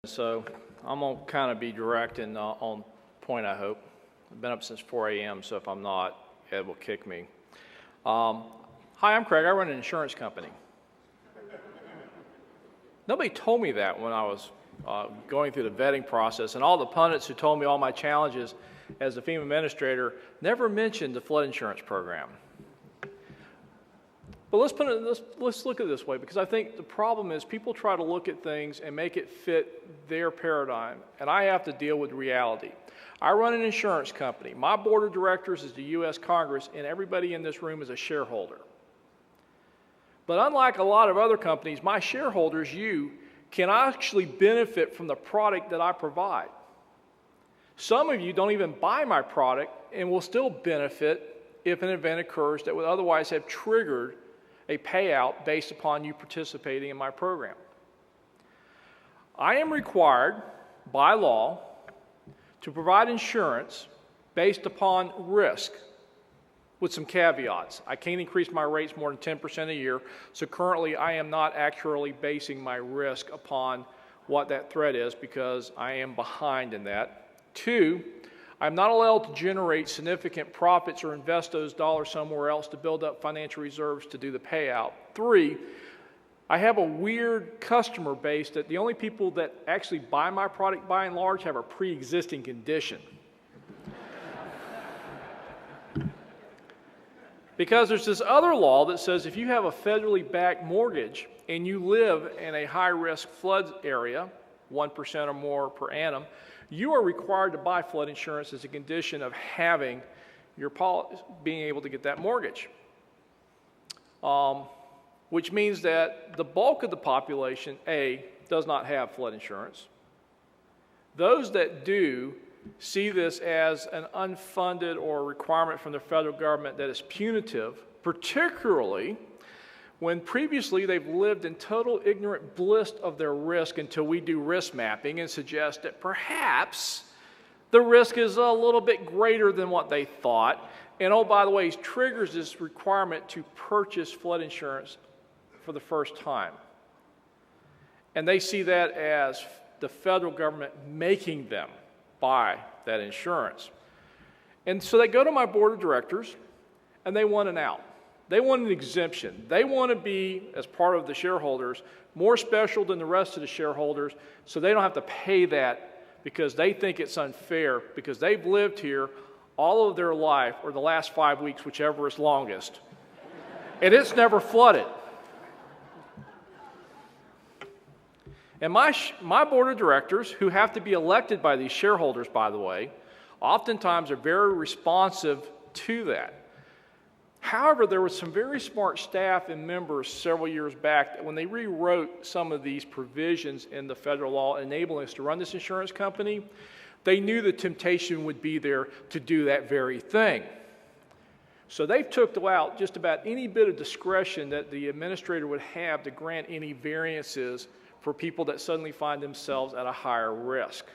So I'm going to kind of be direct and on point, I hope. I've been up since 4 a.m., so if I'm not, Ed will kick me. Hi, I'm Craig. I run an insurance company. Nobody told me that when I was going through the vetting process, and all the pundits who told me all my challenges as a FEMA administrator never mentioned the flood insurance program. But let's look at it this way, because I think the problem is people try to look at things and make it fit their paradigm, and I have to deal with reality. I run an insurance company. My board of directors is the U.S. Congress, and everybody in this room is a shareholder. But unlike a lot of other companies, my shareholders, you, can actually benefit from the product that I provide. Some of you don't even buy my product and will still benefit if an event occurs that would otherwise have triggered a payout based upon you participating in my program. I am required by law to provide insurance based upon risk with some caveats. I can't increase my rates more than 10% a year, so currently I am not actually basing my risk upon what that threat is because I am behind in that. 2, I'm not allowed to generate significant profits or invest those dollars somewhere else to build up financial reserves to do the payout. 3, I have a weird customer base that the only people that actually buy my product by and large have a pre-existing condition. Because there's this other law that says if you have a federally backed mortgage and you live in a high-risk flood area, 1% or more per annum, you are required to buy flood insurance as a condition of having your being able to get that mortgage. Which means that the bulk of the population, A, does not have flood insurance. Those that do see this as an unfunded or requirement from the federal government that is punitive, particularly when previously they've lived in total ignorant bliss of their risk until we do risk mapping and suggest that perhaps the risk is a little bit greater than what they thought. And oh, by the way, it triggers this requirement to purchase flood insurance for the first time. And they see that as the federal government making them buy that insurance. And so they go to my board of directors and they want an out. They want an exemption. They want to be, as part of the shareholders, more special than the rest of the shareholders so they don't have to pay that because they think it's unfair because they've lived here all of their life or the last 5 weeks, whichever is longest, and it's never flooded. And my board of directors, who have to be elected by these shareholders, by the way, oftentimes are very responsive to that. However, there was some very smart staff and members several years back that when they rewrote some of these provisions in the federal law enabling us to run this insurance company, they knew the temptation would be there to do that very thing. So they took out just about any bit of discretion that the administrator would have to grant any variances for people that suddenly find themselves at a higher risk.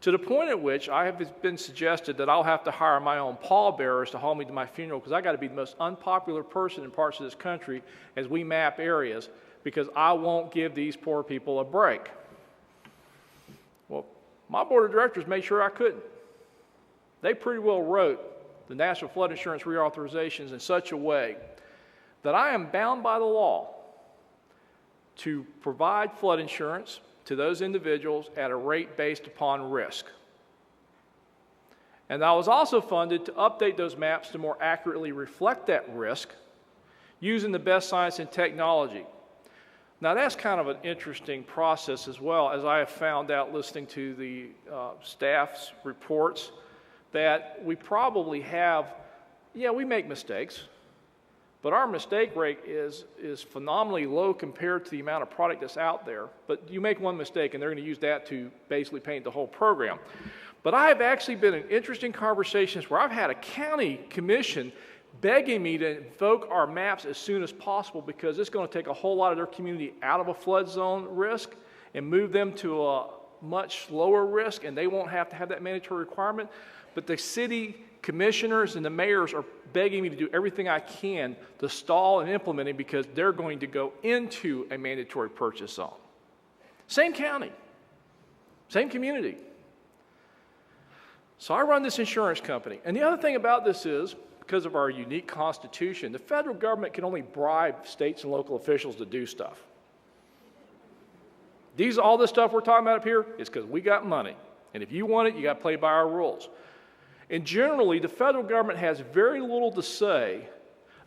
To the point at which I have been suggested that I'll have to hire my own pallbearers to haul me to my funeral because I got to be the most unpopular person in parts of this country as we map areas because I won't give these poor people a break. Well, my board of directors made sure I couldn't. They pretty well wrote the National Flood Insurance reauthorizations in such a way that I am bound by the law to provide flood insurance to those individuals at a rate based upon risk. And I was also funded to update those maps to more accurately reflect that risk using the best science and technology. Now that's kind of an interesting process as well, as I have found out listening to the staff's reports that we probably have, we make mistakes, but our mistake rate is phenomenally low compared to the amount of product that's out there. But you make one mistake and they're going to use that to basically paint the whole program. But I have actually been in interesting conversations where I've had a county commission begging me to invoke our maps as soon as possible because it's going to take a whole lot of their community out of a flood zone risk and move them to a much lower risk, and they won't have to have that mandatory requirement. But the city commissioners and the mayors are begging me to do everything I can to stall and implement it because they're going to go into a mandatory purchase zone. Same county. Same community. So I run this insurance company. And the other thing about this is, because of our unique constitution, the federal government can only bribe states and local officials to do stuff. All this stuff we're talking about up here is because we got money. And if you want it, you got to play by our rules. And generally, the federal government has very little to say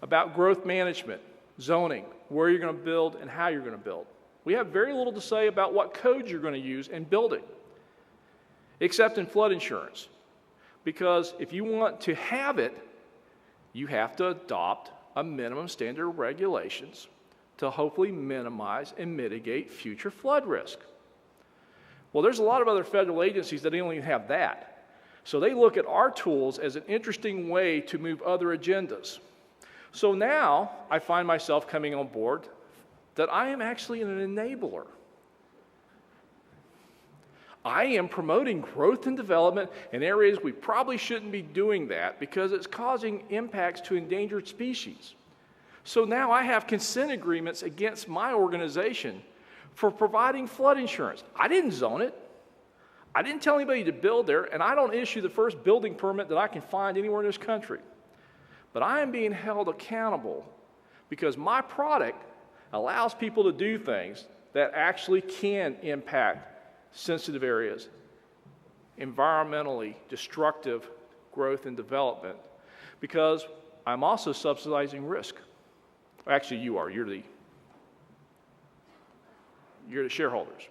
about growth management, zoning, where you're going to build and how you're going to build. We have very little to say about what codes you're going to use in building, except in flood insurance. Because if you want to have it, you have to adopt a minimum standard of regulations to hopefully minimize and mitigate future flood risk. Well, there's a lot of other federal agencies that don't even have that. So they look at our tools as an interesting way to move other agendas. So now I find myself coming on board that I am actually an enabler. I am promoting growth and development in areas we probably shouldn't be doing that because it's causing impacts to endangered species. So now I have consent agreements against my organization for providing flood insurance. I didn't zone it. I didn't tell anybody to build there, and I don't issue the first building permit that I can find anywhere in this country. But I am being held accountable because my product allows people to do things that actually can impact sensitive areas, environmentally destructive growth and development, because I'm also subsidizing risk. Actually, you are. You're the shareholders.